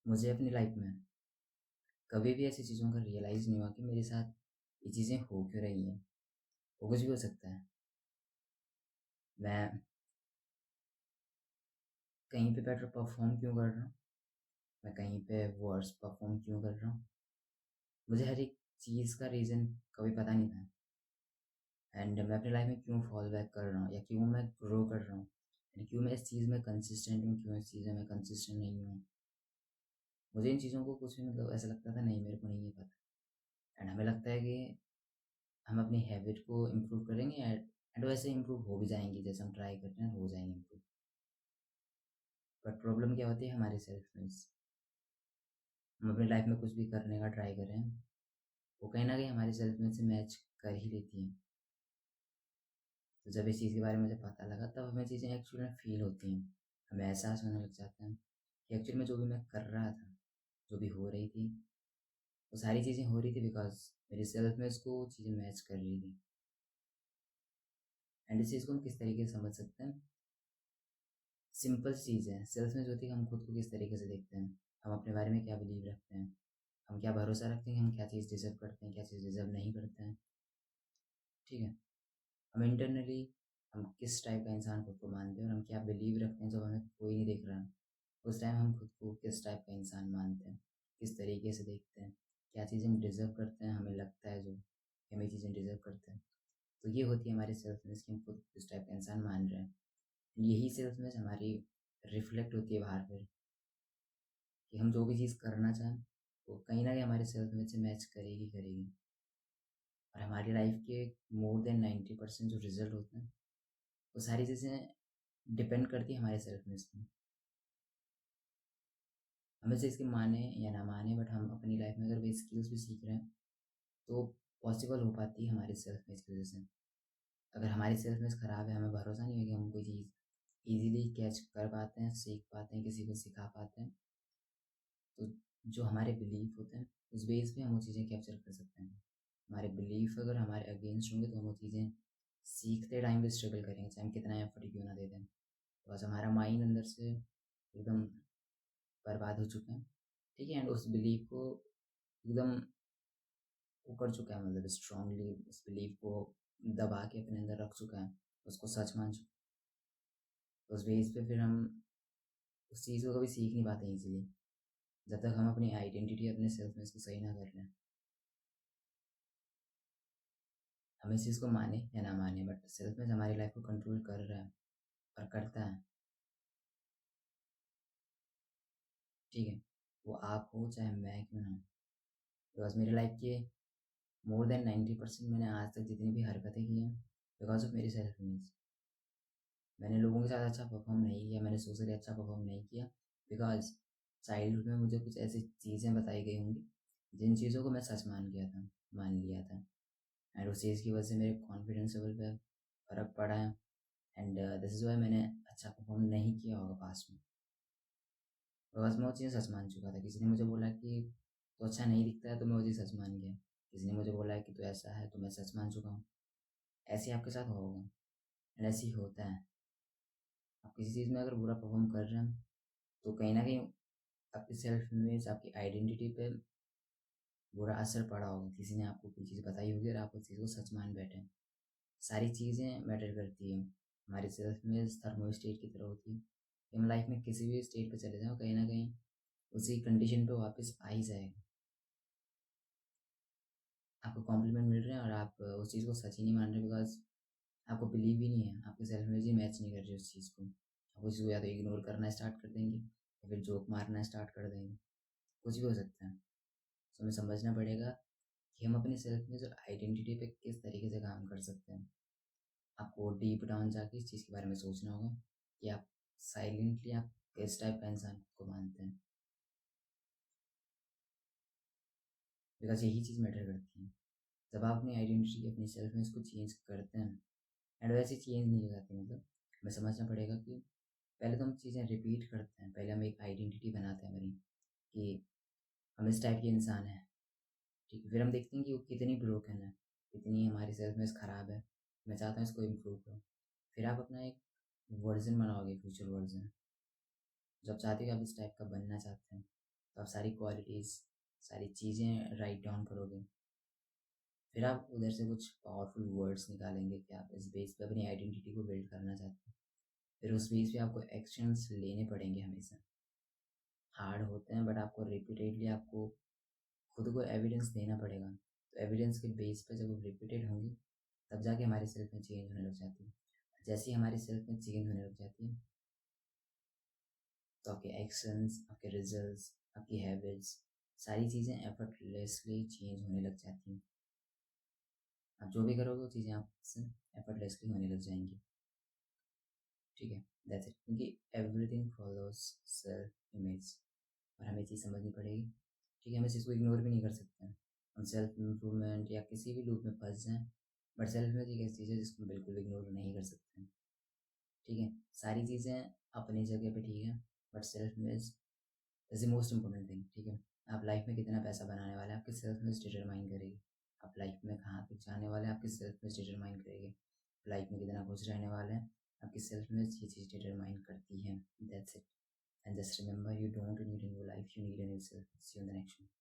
मुझे अपनी लाइफ में कभी भी ऐसी चीज़ों का रियलाइज़ नहीं हुआ कि मेरे साथ ये चीज़ें हो क्यों रही हैं। वो कुछ भी हो सकता है। मैं कहीं पे बेटर परफ़ॉर्म क्यों कर रहा हूँ, मैं कहीं पे वर्स परफ़ॉर्म क्यों कर रहा हूँ। मुझे हर एक चीज़ का रीज़न कभी पता नहीं था एंड मैं अपनी लाइफ में क्यों फॉल बैक कर रहा हूँ या क्यों मैं ग्रो कर रहा हूँ एंड क्यों मैं इस चीज़ में कंसिस्टेंट हूँ, क्यों इस चीज़ में मैं कंसिस्टेंट नहीं हूँ। मुझे इन चीज़ों को कुछ भी मतलब ऐसा लगता था नहीं मेरे को नहीं है पता एंड हमें लगता है कि हम अपनी हैबिट को इम्प्रूव करेंगे एंड वैसे इम्प्रूव हो भी जाएंगी, जैसे हम ट्राई करते हैं हो जाएंगे इम्प्रूव। बट प्रॉब्लम क्या होती है हमारी सेल्फनेस। हम अपनी लाइफ में कुछ भी करने का ट्राई करें, वो कहीं ना कहीं हमारी सेल्फनेस से मैच कर ही लेती है। तो जब इस चीज़ के बारे में मुझे पता लगा तब हमें चीज़ें एक्चुअली में फील होती हैं, हमें एहसास होने लग जाता है कि एक्चुअली में जो भी मैं कर रहा था, जो भी हो रही थी, वो सारी चीज़ें हो रही थी बिकॉज मेरी सेल्फनेस को वो चीज़ें मैच कर रही थी। एंड इस चीज़ को हम किस तरीके से समझ सकते हैं। सिंपल चीज़ है, सेल्फनेस होती है कि हम खुद को किस तरीके से देखते हैं, हम अपने बारे में क्या बिलीव रखते हैं, हम क्या भरोसा रखते हैं कि हम क्या चीज़ डिजर्व करते हैं, क्या चीज़ डिजर्व नहीं करते हैं। ठीक है, हम इंटरनली हम किस टाइप का इंसान खुद को मानते हैं और हम क्या बिलीव रखते हैं जब हमें कोई नहीं देख रहा। उस टाइम हम खुद को किस टाइप का इंसान मानते हैं, किस तरीके से देखते हैं, क्या चीज़ें हम डिजर्व करते हैं, हमें लगता है जो कि हम ये चीज़ें डिजर्व करते हैं। तो ये होती है हमारी सेल्फनेस कि हम खुद को किस टाइप का इंसान मान रहे हैं। यही सेल्फनेस हमारी रिफ्लेक्ट होती है बाहर फिर, कि हम जो भी चीज़ करना चाहें वो कहीं ना कहीं हमारे सेल्फनेस से मैच करेगी करेगी। और हमारी लाइफ के मोर देन 90% जो रिजल्ट होते हैं वो सारी चीज़ें डिपेंड करती है हमारे सेल्फनेस पे। हम इसे इसके माने या ना माने, बट हम अपनी लाइफ में अगर वे स्किल्स भी सीख रहे हैं तो पॉसिबल हो पाती है हमारी सेल्फनेस की वजह से। अगर हमारी सेल्फनेस ख़राब है, हमें भरोसा नहीं है कि हम कोई चीज़ ईजिली कैच कर पाते हैं, सीख पाते हैं, किसी को सिखा पाते हैं, तो जो हमारे बिलीफ होते हैं उस बेस पे हम वो चीज़ें कैप्चर कर सकते हैं। हमारे बिलीफ अगर हमारे अगेंस्ट होंगे तो हम वो चीज़ें सीखते टाइम भी स्ट्रगल करेंगे, चाहे हम कितना एफर्ट क्यों ना दे दें। तो बस हमारा माइंड अंदर से एकदम बर्बाद हो चुका है। ठीक है, एंड उस बिलीफ को एकदम वो कर चुका है, मतलब स्ट्रांगली उस बिलीफ को दबा के अपने अंदर रख चुका है, उसको सच मान चुका है। उस बेस पे फिर हम उस चीज़ को कभी सीख नहीं पाते इजीली, जब तक हम अपनी आइडेंटिटी अपने सेल्फनेस को सही ना कर लें। हम इस चीज़ को माने या ना माने, बट सेल्फनेस हमारी लाइफ को कंट्रोल कर रहा है और करता है। ठीक है, वो आप हो चाहे मैं क्यों ना हो। बिकॉज मेरी लाइफ के मोर देन 90% मैंने आज तक जितनी भी हरकतें की हैं बिकॉज ऑफ मेरी सेल्फनेस। मैंने लोगों के साथ अच्छा परफॉर्म नहीं किया, मैंने सोशली अच्छा परफॉर्म नहीं किया बिकॉज चाइल्डहुड में मुझे कुछ ऐसी चीज़ें बताई गई होंगी जिन चीज़ों को मैं सच मान लिया था एंड उस चीज़ की वजह से मेरे कॉन्फिडेंस लेवल पे फ़र्क पड़ा है एंड दिस इज़ वाई मैंने अच्छा परफॉर्म नहीं किया होगा पास्ट में। बिकॉज मैं वो चीज़ें सच मान चुका था। किसी ने मुझे बोला कि तो अच्छा नहीं दिखता है तो मैं वो चीज़ सच मान गया। किसी ने मुझे बोला है कि तो ऐसा है तो मैं सच मान चुका हूँ। ऐसे ही आपके साथ होगा एंड ऐसे ही होता है। आप किसी चीज़ में अगर बुरा परफॉर्म कर रहे हैं तो कहीं ना कहीं आपकी सेल्फ इमेज, आपकी आइडेंटिटी पे बुरा असर पड़ा होगा। किसी ने आपको कोई चीज़ बताई होगी और आप उस चीज़ को सच मान बैठे। सारी चीज़ें मैटर करती है। हमारी सेल्फ इमेज थर्मोस्टेट की तरह होती है कि हम लाइफ में किसी भी स्टेट पे चले जाओ कहीं ना कहीं उसी कंडीशन पे वापस आ ही जाएगा। आपको कॉम्प्लीमेंट मिल रहे हैं और आप उस चीज़ को सच ही नहीं मान रहे बिकॉज आपको बिलीव ही नहीं है, आपकी सेल्फ इमेज ही मैच नहीं कर रही उस चीज़ को। आप उस चीज़ को या तो इग्नोर करना स्टार्ट कर देंगे या फिर जोक मारना स्टार्ट कर देंगे। कुछ भी हो सकता है। तो हमें समझना पड़ेगा कि हम अपनी सेल्फ इमेज और आइडेंटिटी पे किस तरीके से काम कर सकते हैं। आपको डीप डाउन जाके इस चीज़ के बारे में सोचना होगा कि आप साइलेंटली आप किस टाइप का इंसान खुद को मानते हैं, बिकॉज यही चीज़ मैटर करती है। जब आप अपनी आइडेंटिटी अपनी सेल्फ इमेज को चेंज करते हैं एंड वैसे चेंज नहीं हो जाती, मतलब हमें समझना पड़ेगा कि पहले तो हम चीज़ें रिपीट करते हैं, पहले हम एक आइडेंटिटी बनाते हैं हमारी कि हम इस टाइप के इंसान हैं। ठीक है, फिर हम देखते हैं कि वो कितनी ब्रोकन है, कितनी हमारी सेल्फ इमेज ख़राब है, मैं चाहता हूँ इसको इम्प्रूव करूँ। फिर आप अपना एक वर्जन बनाओगे, फ्यूचर वर्जन, जब चाहते हो कि आप इस टाइप का बनना चाहते हैं तो आप सारी क्वालिटीज़, सारी चीज़ें राइट डाउन करोगे। फिर आप उधर से कुछ पावरफुल वर्ड्स निकालेंगे कि आप इस बेस पे अपनी आइडेंटिटी को बिल्ड करना चाहते हैं। फिर उस बेस पे आपको एक्शंस लेने पड़ेंगे हमेशा। हार्ड होते हैं बट आपको रिपीटेडली आपको खुद को एविडेंस देना पड़ेगा। तो एविडेंस के बेस पे जब वो रिपीटेड होंगी तब जाके हमारी सेल्फ में चेंज होने लग जाती है। जैसे ही हमारी सेल्फ में चेंज होने लग जाती है तो आपके एक्शंस, आपके रिजल्ट्स, आपकी हैबिट्स, सारी चीज़ें एफर्टलेसली चेंज होने लग जाती हैं। आप जो भी करोगे वो चीज़ें आपसे एफर्टलेसली होने लग जाएंगी। ठीक है, दैट्स इट। क्योंकि एवरीथिंग फॉलोज सेल्फ इमेज और हमें चीज़ समझनी पड़ेगी। ठीक है, हम इस चीज़ को इग्नोर भी नहीं कर सकते हैं। हम सेल्फ इम्प्रूवमेंट या किसी भी लूप में फंस जाएं बट सेल्फ इमेज एक ऐसी चीज़ है जिसको बिल्कुल इग्नोर नहीं कर सकते हैं। ठीक है, सारी चीज़ें अपनी जगह पे ठीक है but self image is the most important thing. ठीक है, आप लाइफ में कितना पैसा बनाने वाले हैं आपकी सेल्फ इमेज डिटरमाइन करेगी। आप लाइफ में कहाँ तक जाने वाले हैं आपकी सेल्फ इमेज डिटरमाइन करेगी। लाइफ में कितना खुश रहने वाले हैं आपकी सेल्फ इमेज ये चीज़ डिटरमाइन करती है। That's it. And just remember, you don't need a new life, you need a new self. See you in the next one.